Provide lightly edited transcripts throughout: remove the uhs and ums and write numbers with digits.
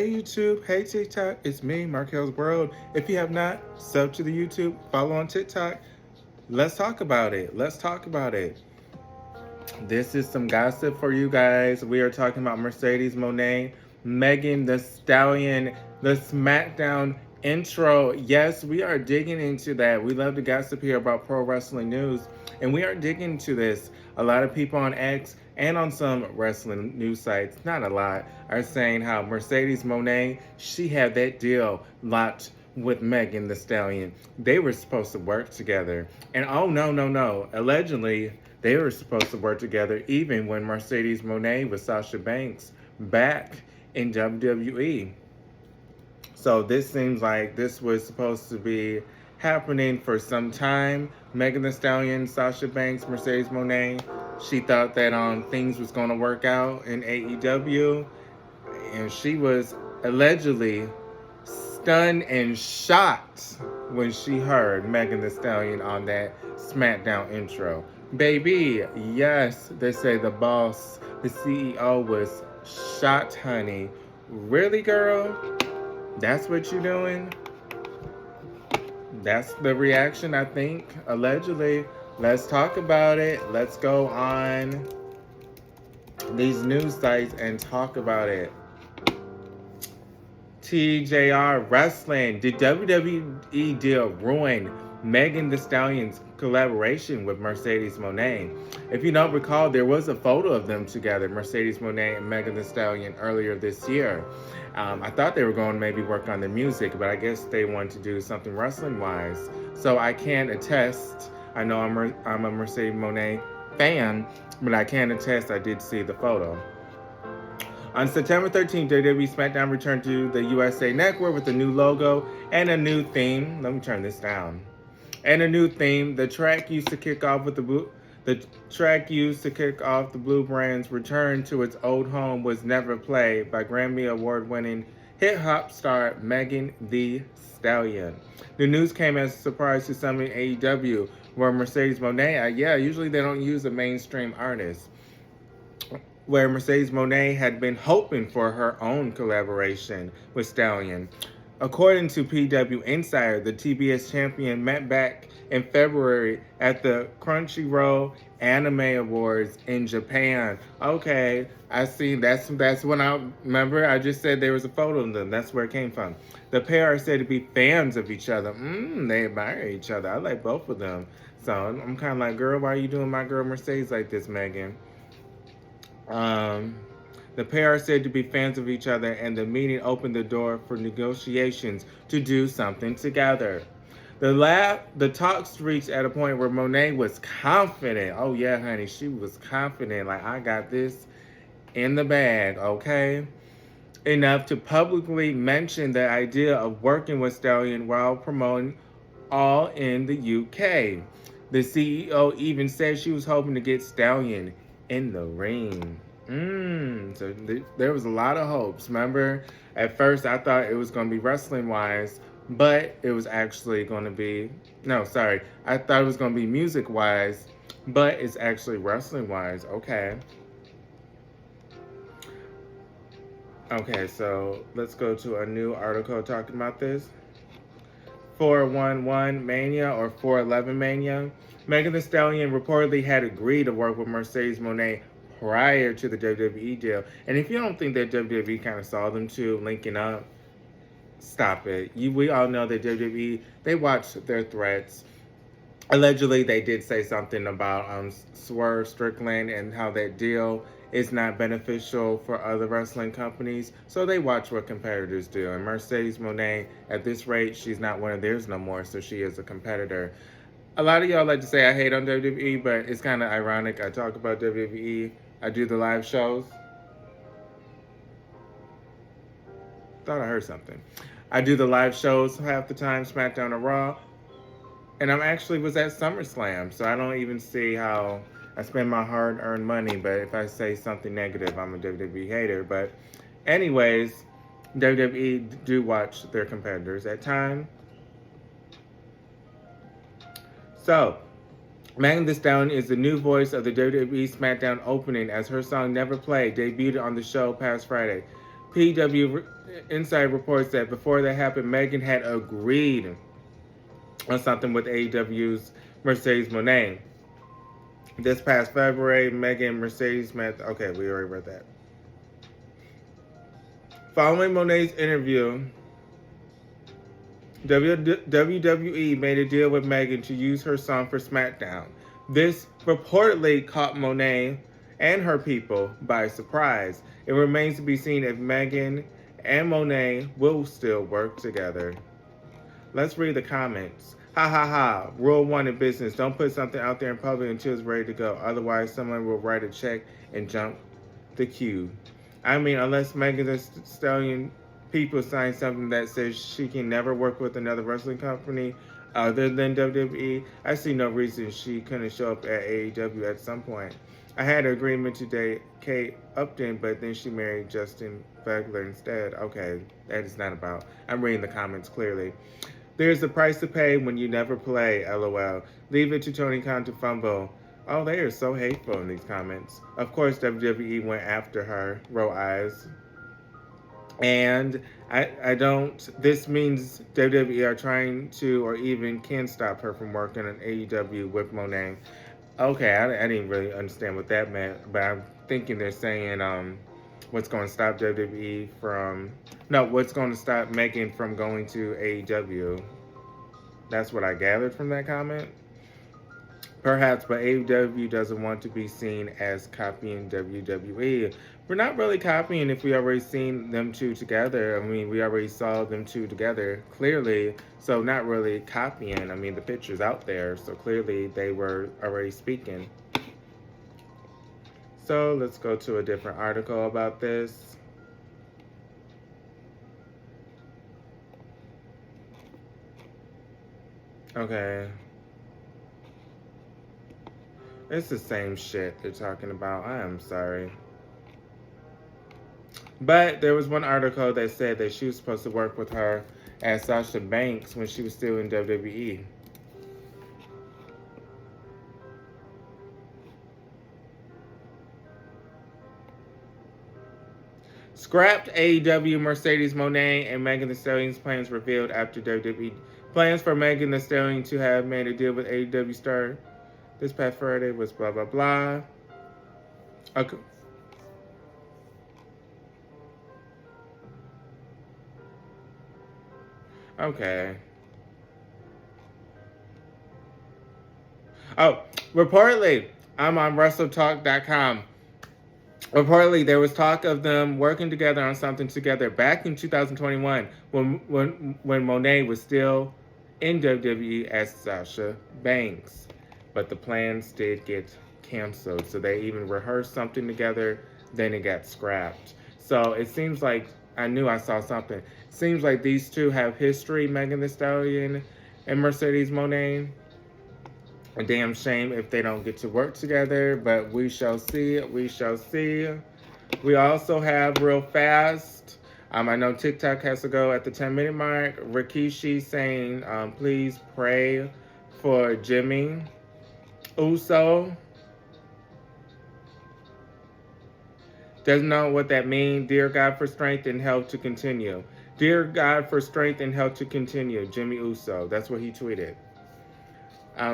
Hey YouTube, hey TikTok, it's me, Marquelworld. If you have not, sub to the YouTube, follow on TikTok. Let's talk about it. Let's talk about it. This is some gossip for you guys. We are talking about Mercedes Mone, Megan the Stallion, the SmackDown intro. Yes, we are digging into that. We love to gossip here about pro wrestling news, and we are digging into this. A lot of people on X and on some wrestling news sites, not a lot, are saying how Mercedes Mone, she had that deal locked with Megan the Stallion. They were supposed to work together. And oh, no, no, no. Allegedly, they were supposed to work together even when Mercedes Mone was Sasha Banks back in WWE. So this seems like this was supposed to be happening for some time. Megan Thee Stallion, Sasha Banks, Mercedes Mone. She thought that things was going to work out in AEW, and she was allegedly stunned and shocked when she heard Megan Thee Stallion on that SmackDown intro. Baby, yes, they say the boss, the CEO was shocked, honey. Really, girl? That's what you're doing? That's the reaction, I think, allegedly. Let's talk about it. Let's go on these news sites and talk about it. TJR Wrestling. Did WWE deal ruin Megan Thee Stallion's collaboration with Mercedes Mone? If you don't recall, there was a photo of them together, Mercedes Mone and Megan Thee Stallion, earlier this year. I thought they were going to maybe work on the music, but I guess they wanted to do something wrestling-wise. So I can attest, I know I'm a Mercedes Mone fan, but I can attest I did see the photo. On September 13th, WWE SmackDown returned to the USA Network with a new logo and a new theme. Let me turn this down. And a new theme. The track used to kick off the Blue Brand's return to its old home was Never Played by Grammy Award-winning hip-hop star Megan Thee Stallion. The news came as a surprise to some in AEW, where Mercedes Mone, usually they don't use a mainstream artist, where Mercedes Mone had been hoping for her own collaboration with Stallion. According to PW Insider, the TBS champion met back in February at the Crunchyroll Anime Awards in Japan. Okay, I see. That's when I remember. I just said there was a photo of them. That's where it came from. The pair are said to be fans of each other. They admire each other. I like both of them. So I'm kind of like, girl, why are you doing my girl Mercedes like this, Megan? The pair are said to be fans of each other, and the meeting opened the door for negotiations to do something together. The talks reached at a point where Mone was confident. Oh yeah, honey, she was confident. Like, I got this in the bag, okay? Enough to publicly mention the idea of working with Stallion while promoting All in the UK. The CEO even said she was hoping to get Stallion in the ring. So there was a lot of hopes. Remember, at first I thought it was going to be wrestling wise, but it was actually going to be, I thought it was going to be music wise, but it's actually wrestling wise. Okay, so let's go to a new article talking about this. 411 Mania or 411 Mania. Megan Thee Stallion reportedly had agreed to work with Mercedes Mone prior to the WWE deal. And if you don't think that WWE kind of saw them two linking up, stop it. We all know that WWE, they watch their threats. Allegedly, they did say something about Swerve Strickland and how that deal is not beneficial for other wrestling companies. So they watch what competitors do. And Mercedes Mone, at this rate, she's not one of theirs no more, so she is a competitor. A lot of y'all like to say I hate on WWE, but it's kind of ironic. I talk about WWE. I do the live shows. Thought I heard something. I do the live shows half the time, SmackDown or Raw. And I actually was at SummerSlam, so I don't even see how I spend my hard-earned money. But if I say something negative, I'm a WWE hater. But anyways, WWE do watch their competitors at times. So, Megan Thee Stallion is the new voice of the WWE SmackDown opening as her song Never Played debuted on the show past Friday. PW Inside reports that before that happened, Megan had agreed on something with AEW's Mercedes Mone. This past February, Megan and Mercedes met. Okay, we already read that. Following Mone's interview, WWE made a deal with Megan to use her song for SmackDown. This reportedly caught Mone and her people by surprise. It remains to be seen if Megan and Mone will still work together. Let's read the comments. Ha ha ha. Rule 1 in business. Don't put something out there in public until it's ready to go. Otherwise, someone will write a check and jump the queue. I mean, unless Megan Thee Stallion people sign something that says she can never work with another wrestling company other than WWE, I see no reason she couldn't show up at AEW at some point. I had an agreement to date Kate Upton, but then she married Justin Fegler instead. Okay, that is not about. I'm reading the comments clearly. There's a price to pay when you never play, LOL. Leave it to Tony Khan to fumble. Oh, they are so hateful in these comments. Of course, WWE went after her, roll eyes. And I don't, this means WWE are trying to or even can stop her from working on AEW with Mone. Okay, I didn't really understand what that meant, but I'm thinking they're saying what's going to stop WWE from, no, what's going to stop Megan from going to AEW. That's what I gathered from that comment. Perhaps, but AEW doesn't want to be seen as copying WWE. We're not really copying if we already seen them two together. I mean, we already saw them two together, clearly. So not really copying. I mean, the picture's out there. So clearly they were already speaking. So let's go to a different article about this. Okay. It's the same shit they're talking about. I am sorry. But there was one article that said that she was supposed to work with her as Sasha Banks when she was still in WWE. Scrapped AEW Mercedes Mone and Megan Thee Stallion's plans revealed after WWE. Plans for Megan Thee Stallion to have made a deal with AEW star this past Friday was blah, blah, blah. Okay. Okay. Oh, reportedly, I'm on WrestleTalk.com. Reportedly, there was talk of them working together on something together back in 2021 when Mone was still in WWE as Sasha Banks. But the plans did get canceled. So they even rehearsed something together, then it got scrapped. So it seems like, I knew I saw something. It seems like these two have history, Megan Thee Stallion and Mercedes Mone. A damn shame if they don't get to work together, but we shall see. We shall see. We also have real fast. I know TikTok has to go at the 10-minute mark. Rikishi saying, please pray for Jimmy Uso. Doesn't know what that means. Dear God, for strength and health to continue. Dear God, for strength and health to continue. Jimmy Uso. That's what he tweeted.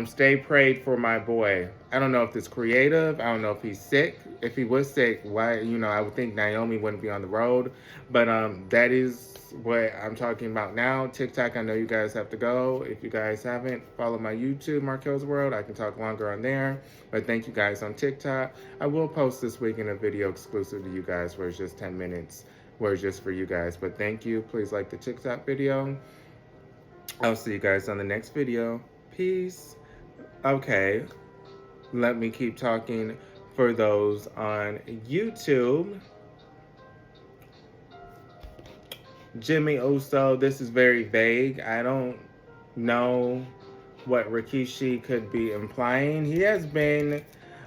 Stay prayed for my boy. I don't know if it's creative. I don't know if he's sick. If he was sick, why, I would think Naomi wouldn't be on the road. But that is what I'm talking about now. TikTok, I know you guys have to go. If you guys haven't, follow my YouTube, Marquelworld. I can talk longer on there. But thank you guys on TikTok. I will post this week in a video exclusive to you guys where it's just 10 minutes, where it's just for you guys. But thank you. Please like the TikTok video. I'll see you guys on the next video. Peace. Okay, let me keep talking for those on YouTube. Jimmy Uso, this is very vague. I don't know what Rikishi could be implying. He has been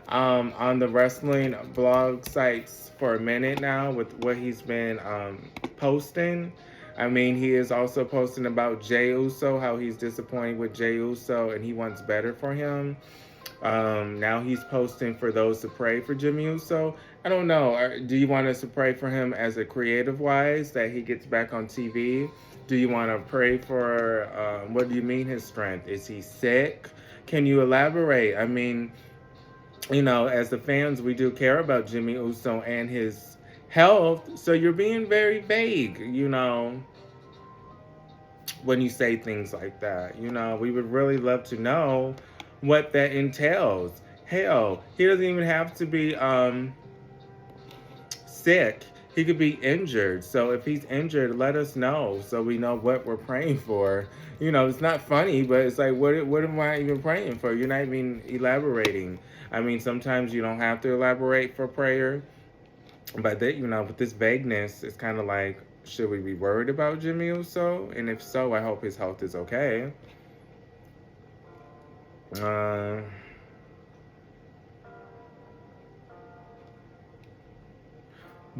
on the wrestling blog sites for a minute now with what he's been posting. I mean, he is also posting about Jey Uso, how he's disappointed with Jey Uso and he wants better for him. Now he's posting for those to pray for Jimmy Uso. I don't know. Do you want us to pray for him as a creative wise that he gets back on TV? Do you want to pray for, what do you mean his strength? Is he sick? Can you elaborate? I mean, as the fans, we do care about Jimmy Uso and his health. So you're being very vague, when you say things like that. We would really love to know what that entails. Hell, he doesn't even have to be sick. He could be injured. So if he's injured, let us know so we know what we're praying for. It's not funny, but it's like, what am I even praying for? You're not even elaborating. I mean, sometimes you don't have to elaborate for prayer, but that, with this vagueness, it's kind of like, should we be worried about Jimmy Uso? And if so, I hope his health is okay.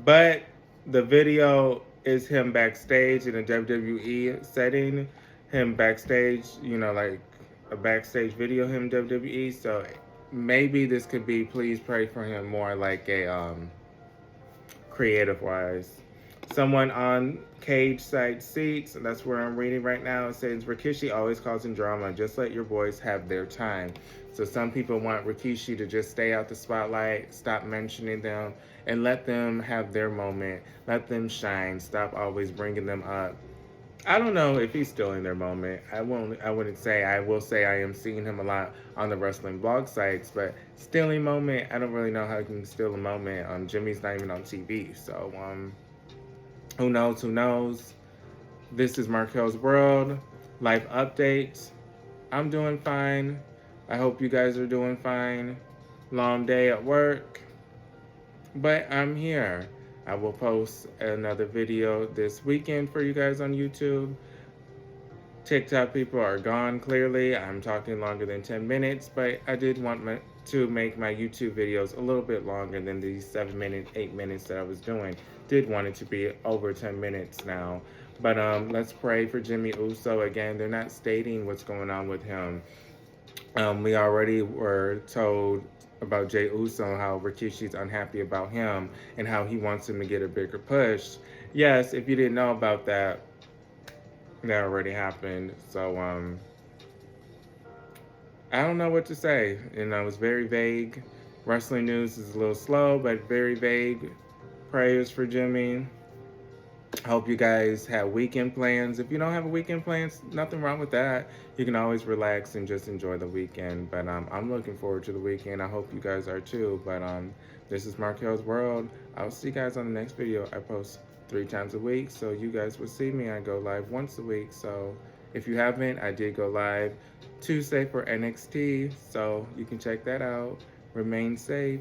But the video is him backstage in a WWE setting, him backstage, like a backstage video, him WWE. So maybe this could be, please pray for him, more like a creative wise. Someone on cage side seats, and that's where I'm reading right now, it says Rikishi always causing drama. Just let your boys have their time. So some people want Rikishi to just stay out the spotlight, stop mentioning them, and let them have their moment. Let them shine. Stop always bringing them up. I don't know if he's still in their moment. I wouldn't say. I will say I am seeing him a lot on the wrestling blog sites, but stealing moment, I don't really know how he can steal a moment. Jimmy's not even on TV, so who knows? Who knows? This is Markel's World. Life updates. I'm doing fine. I hope you guys are doing fine. Long day at work, but I'm here. I will post another video this weekend for you guys on YouTube. TikTok people are gone, clearly. I'm talking longer than 10 minutes, but I did want to make my YouTube videos a little bit longer than these 7 minutes, 8 minutes that I was doing. Did want it to be over 10 minutes now. But let's pray for Jimmy Uso. Again, they're not stating what's going on with him. We already were told about Jey Uso, how Rikishi's unhappy about him and how he wants him to get a bigger push. Yes, if you didn't know about that, that already happened. So I don't know what to say. It's very vague. Wrestling news is a little slow, but very vague. Prayers for Jimmy. Hope you guys have weekend plans. If you don't have a weekend plans, nothing wrong with that. You can always relax and just enjoy the weekend. But I'm looking forward to the weekend. I hope you guys are too. But this is Markel's World. I'll see you guys on the next video. I post 3 times a week, so you guys will see me. I go live once a week. So if you haven't, I did go live Tuesday for NXT. So you can check that out. Remain safe.